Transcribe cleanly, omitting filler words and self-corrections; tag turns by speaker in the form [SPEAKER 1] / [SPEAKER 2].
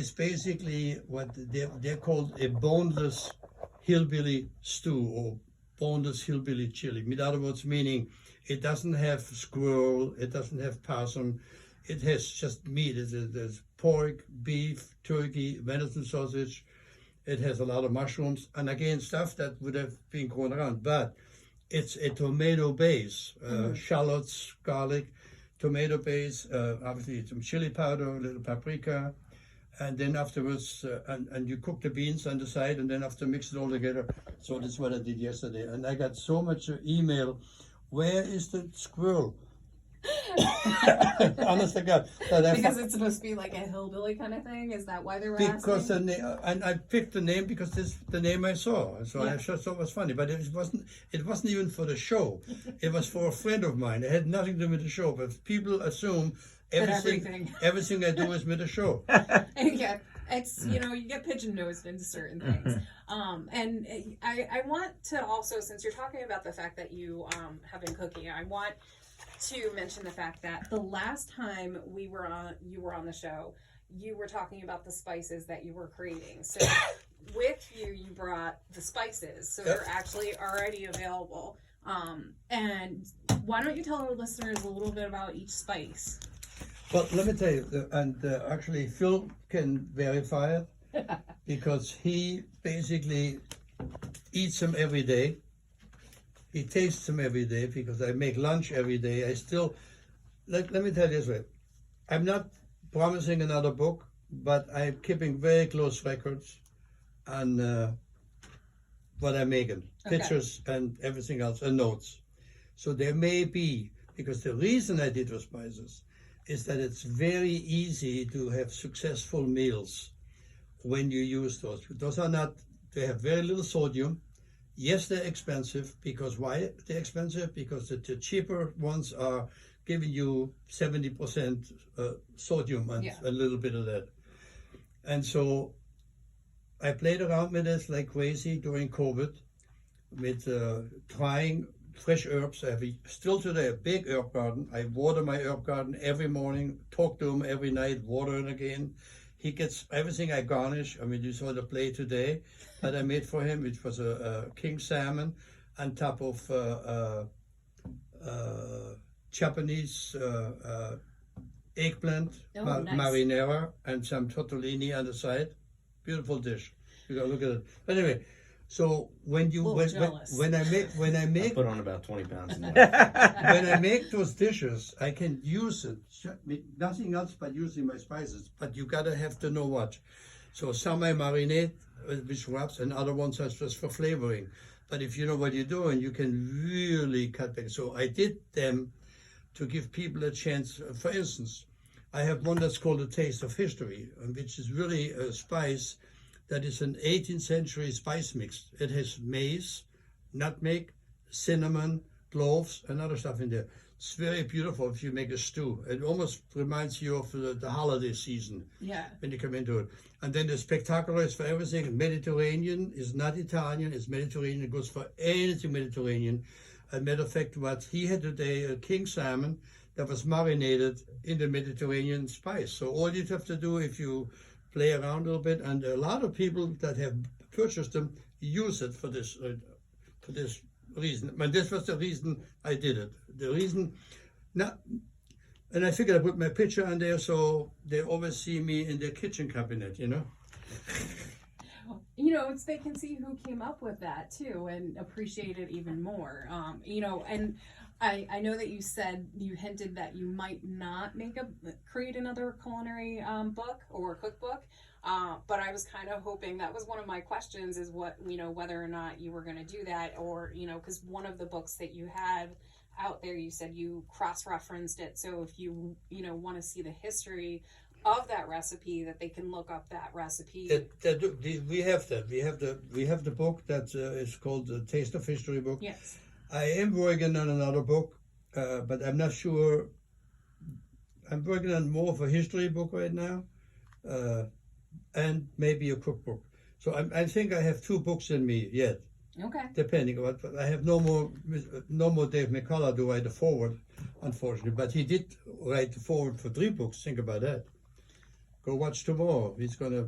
[SPEAKER 1] It's basically what they're called a boneless hillbilly stew or boneless hillbilly chili. In other words, meaning it doesn't have squirrel, it doesn't have possum, it has just meat. There's pork, beef, turkey, venison sausage. It has a lot of mushrooms, and again, stuff that would have been grown around. But it's a tomato base, shallots, garlic, tomato base, obviously some chili powder, a little paprika, and then afterwards, and you cook the beans on the side, and then after mix it all together. So that's what I did yesterday, and I got so much email. Where is the squirrel? Honest to God.
[SPEAKER 2] Because it's supposed to be like a hillbilly kind of thing? Is that why they were
[SPEAKER 1] because
[SPEAKER 2] asking?
[SPEAKER 1] and I picked the name because this is the name I saw. So
[SPEAKER 2] Yeah.
[SPEAKER 1] I just thought it was funny. But it wasn't even for the show. It was for a friend of mine. It had nothing to do with the show. But people assume everything I do is with the show.
[SPEAKER 2] Yeah, it's, you get pigeon-nosed into certain things. And I want to also, since you're talking about the fact that you have been cooking, I want to mention the fact that the last time you were on the show, you were talking about the spices that you were creating. So with you brought the spices, so they're actually already available. And why don't you tell our listeners a little bit about each spice?
[SPEAKER 1] Well, let me tell you, actually Phil can verify it because he basically eats them every day. He tastes them every day because I make lunch every day. I still, let me tell you this way, I'm not promising another book, but I'm keeping very close records on what I'm making, pictures and everything else, and notes. So there may be, because the reason I did those spices is that it's very easy to have successful meals when you use those. Those are not, they have very little sodium. Yes, they're expensive. Because why they're expensive? Because the cheaper ones are giving you 70% sodium and a little bit of that. And so I played around with this like crazy during COVID with trying fresh herbs. I have still today a big herb garden. I water my herb garden every morning, talk to him every night, water it again. He gets everything I garnish. I mean, you saw the plate today that I made for him, which was a king salmon on top of Japanese eggplant, nice. Marinara, and some tortellini on the side. Beautiful dish. You gotta look at it. But anyway, so when I make
[SPEAKER 3] I put on about 20 pounds in
[SPEAKER 1] when I make those dishes, I can use it, nothing else but using my spices. But you gotta have to know what. So some I marinate with shrubs, and other ones are just for flavoring. But if you know what you're doing, you can really cut back. So I did them to give people a chance. For instance, I have one that's called the Taste of History, which is really a spice that is an 18th century spice mix. It has mace, nutmeg, cinnamon, cloves, and other stuff in there. It's very beautiful if you make a stew. It almost reminds you of the holiday season when you come into it. And then the spectacular is for everything. Mediterranean is not Italian, it's Mediterranean. It goes for anything Mediterranean. As a matter of fact, what he had today, a king salmon that was marinated in the Mediterranean spice. So all you have to do, if you play around a little bit, and a lot of people that have purchased them use it for this reason. And this was the reason I did it. The reason, and I figured I put my picture on there so they always see me in their kitchen cabinet,
[SPEAKER 2] They can see who came up with that too and appreciate it even more. And I know that you hinted that you might not create another culinary book or cookbook, but I was kind of hoping, that was one of my questions, is whether or not you were going to do that, or because one of the books that you had out there, you said you cross-referenced it, so if you want to see the history of that recipe, that they can look up that recipe.
[SPEAKER 1] We have that. We have the book that is called the Taste of History book.
[SPEAKER 2] Yes.
[SPEAKER 1] I am working on another book, but I'm not sure. I'm working on more of a history book right now, and maybe a cookbook. So I think I have 2 books in me yet.
[SPEAKER 2] Okay.
[SPEAKER 1] Depending on what, I have no more Dave McCullough to write the forward, unfortunately. But he did write the forward for 3 books. Think about that. go watch tomorrow. He's gonna